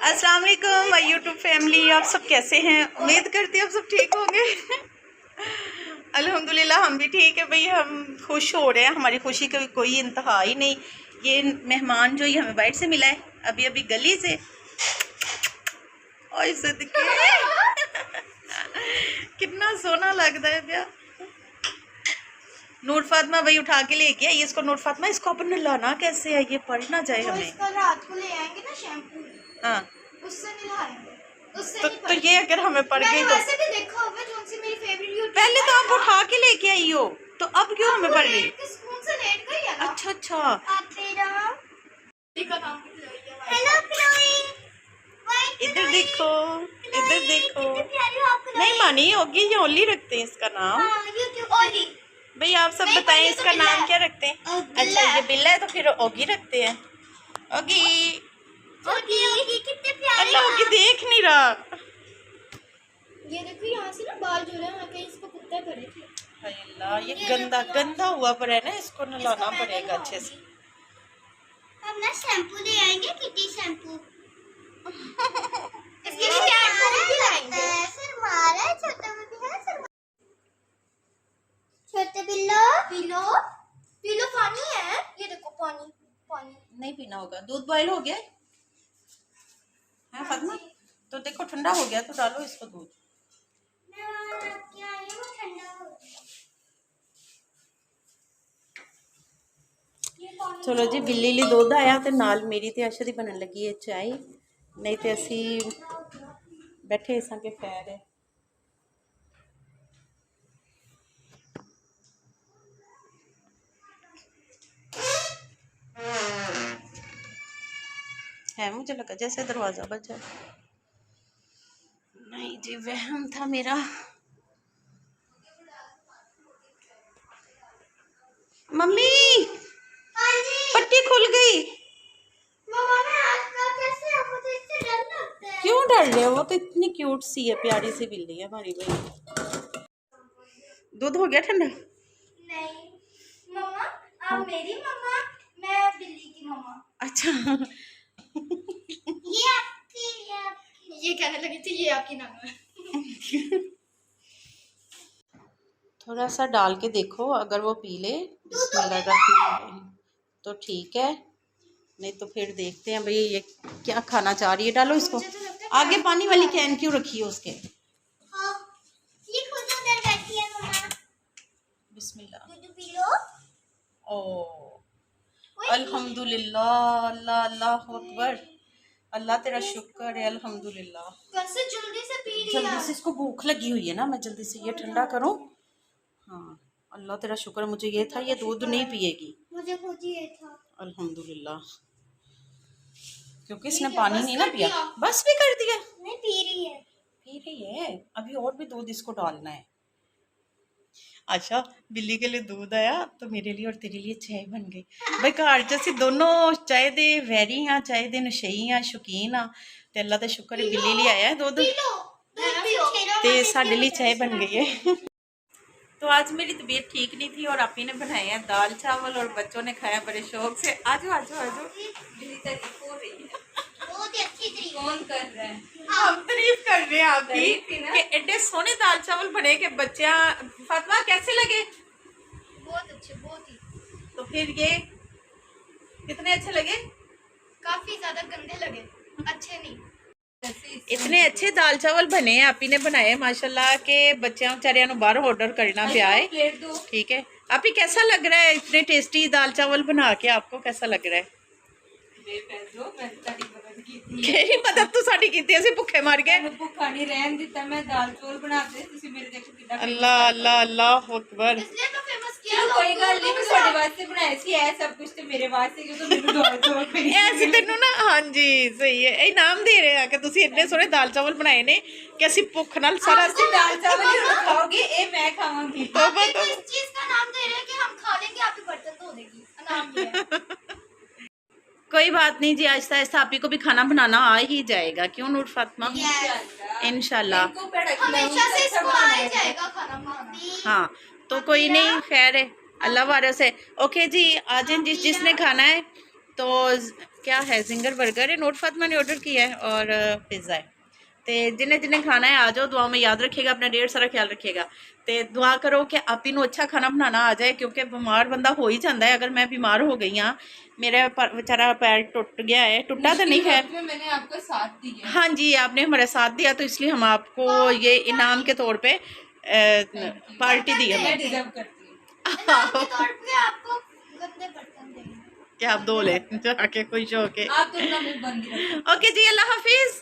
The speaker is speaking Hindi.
अस्सलाम वालेकुम माय यूट्यूब फैमिली, आप सब कैसे हैं? उम्मीद करती हूँ आप सब ठीक होंगे। अल्हम्दुलिल्लाह हम भी ठीक है भाई। हम खुश हो रहे हैं, हमारी खुशी का कोई इंतहा ही नहीं। ये मेहमान जो ये हमें बाइट से मिला है अभी अभी गली से, और इसे कितना सोना लगता है भैया। नूर फातिमा भाई उठा के लेके आई इसको। नूर फातिमा इसको अपन नहलाना कैसे है, ये पड़ ना जाए हमें। इसको रात को ले आएंगे ना शैम्पू, हाँ उससे नहलाएंगे, उससे तो ये अगर हमें पड़ गई तो वैसे भी देखा होगा जो सी मेरी फेवरेट। पहले तो आप उठा के लेके आई हो, तो अब क्यों हमें पड़ गई? स्पून से लेट गई है ना। अच्छा अच्छा। हेलो क्लोई, इधर देखो, इधर देखो। नहीं मानी होगी, ये ओली रखते हैं इसका नाम। ओली भाई आप सब बताएं इसका नाम क्या रखते हैं? अच्छा ये बिल्ला है तो फिर ओगी रखते हैं। ओगी ओगी कितने प्यारे। अल्लाह ओगी देख नहीं रहा। ये देखो यहाँ से ना बाल जो रहे हैं, कहीं इसको कुत्ते पड़े थे। हाय अल्लाह, ये गंदा गंदा हुआ पर है ना, इसको नहलाना पड़ेगा अच्छे से। हम ना शैम्पू ले आएंगे, किटी शैम्पू। इसके लिए शैम्पू भी लाएंगे। फिर मारा छोटा भी है, फिर छोटे बिल्लो बिल्लो बिल्लो पानी है, ये देखो पानी पानी। नहीं पीना होगा, दूध बॉयल हो गया है फातिमा? तो देखो ठंडा हो गया तो डालो इसको दूध। चलो जी, बिल्ली लिए दूध आया तो नाल मेरी तो अशा दी बनन लगी है चाय। नहीं तो असी बैठे इस के पैर है। मुझे लगा जैसे दरवाजा बजा। नहीं जी, वहम था मेरा। मम्मी पट्टी खुल गई। क्यों डर रहे हो? वो तो इतनी क्यूट सी है, प्यारी सी बिल्ली है हमारी भाई। दूध हो गया ठंडा? नहीं मम्मा, आप मेरी मम्मा, मैं बिल्ली की मम्मा। अच्छा ये आपकी ये कहने लगी थी ये आपकी नाना है। थोड़ा सा डाल के देखो, अगर वो पी ले बिस्मिल्लाह तो ठीक है, नहीं तो फिर देखते हैं भाई ये क्या खाना चाह रही है। डालो इसको। आगे पानी वाली कैन क्यों रखी है उसके? हाँ, ये खुद उधर बैठी है मम्मा। बिस्मिल्लाह। दूध पी लो। ओ अल्हम्दुलिल्लाह, अल्लाह अल्लाह अकबर। अल्लाह तेरा शुक्र है, अल्हम्दुलिल्लाह। कैसे जल्दी से पी लिया। जल्दी से, इसको भूख लगी हुई है ना, मैं जल्दी से ये ठंडा करूं। हाँ अल्लाह तेरा शुक्र, मुझे ये था ये दूध नहीं पिएगी। मुझे खुद ये था। अल्हम्दुलिल्लाह, क्योंकि इसने पानी नहीं ना पिया। बस भी कर दिया? नहीं पी रही है, पी रही है, अभी और भी दूध इसको डालना है। अच्छा बिल्ली के लिए दूध आया तो मेरे लिए और तेरे लिए चाय बन गई। भाई घर च असीं दोनों चाय दे वैरी हाँ, चाय दे नशेई हाँ, शौकीन हाँ। ते अल्लाह दा शुक्र है बिल्ली लिए आया है दूध ते साडे लिए चाय बन गई है। तो आज मेरी तबीयत ठीक नहीं थी और आपी ने बनाए हैं दाल चावल और बच्चों ने खाया बड़े शौक से। आजो आजो आजो। बिल्ली तारीफ हो रही है, बहुत ही अच्छी तारीफ। कौन कर रहा है? हम तारीफ कर रहे हैं आपकी कि एडे सोने दाल चावल बने के बच्चा। फातिमा कैसे लगे? बहुत अच्छे, बहुत ही। तो फिर ये कितने अच्छे लगे? काफी ज्यादा गंदे लगे, अच्छे नहीं। इतने अच्छे दाल चावल बने हैं, आपी ने बनाए माशाल्लाह के बच्चों बेचारियों को बाहर ऑर्डर करना पिया है। ठीक है आपी, कैसा लग रहा है इतने टेस्टी दाल चावल बना के? आपको कैसा लग रहा है? केरी मदद तो साडी कीती, असीं भुखे मर गए। भुखा नहीं रहन दिता, मैं दाल चौल बनाते तुसी मेरे देखो कितना। अल्लाह अल्लाह अल्लाह अकबर। इसलिए तो फेमस किया। कोई गल नहीं, मैं ਤੁਹਾਡੇ ਵਾਸਤੇ ਬਣਾਇਆ ਸੀ ਇਹ सब कुछ ਤੇ ਮੇਰੇ ਵਾਸਤੇ, ਕਿਉਂਕਿ ਮੈਨੂੰ दाल चौल खाने ਅਸੀਂ ਤੈਨੂੰ ਨਾ, ਹਾਂਜੀ ਸਹੀ ਹੈ, ਇਹ ਇਨਾਮ ਦੇ ਰਹੇ ਆ ਕਿ ਤੁਸੀਂ ਇੰਨੇ ਸੋਹਣੇ ਦਾਲ ਚਾਵਲ ਬਣਾਏ ਨੇ ਕਿ ਅਸੀਂ ਭੁੱਖ ਨਾਲ ਸਾਰਾ दाल चावल ही खाओगे, ये मैं खाऊंगी। तौबा तो इस चीज का नाम दे रहे हैं कि हम खा लेंगे, आपके बर्तन धो देगी, नाम ये है। कोई बात नहीं जी, आहिस्ता आहिस्ता आपी को भी खाना बनाना आ ही जाएगा। क्यों नूर फातिमा? इंशाल्लाह हमेशा से इसको आ ही जाएगा खाना बनाना। हाँ तो कोई नहीं, खैर है, अल्लाह वारे से। ओके जी, आ जाए जिसने खाना है तो क्या है, जिंगर बर्गर है, नोट फातिमा ने ऑर्डर किया है और पिज़्ज़ा है। तो जिन्हें जिन्हें खाना है आ जाओ, दुआ में याद रखिएगा, अपना ढेर सारा ख्याल रखिएगा। तो दुआ करो कि आप ही अच्छा खाना बनाना आ जाए, क्योंकि बीमार बंदा हो ही जाता है। अगर मैं बीमार हो गई हाँ, मेरा बेचारा पैर टूट गया है, टूटा तो नहीं है, मैंने आपका साथ दिया। हाँ जी, आपने हमारा साथ दिया, तो इसलिए हम आपको ये इनाम के तौर पे पार्टी दी मैं हमें। डिजर्व करती हूँ। इनाम के तौर पे आपको गंदे बर्तन देंगे। क्या आप दो ले जाके खुश होके। आप तो अपना मुंह बंद ही रखो। ओके जी, अल्लाह हाफिज।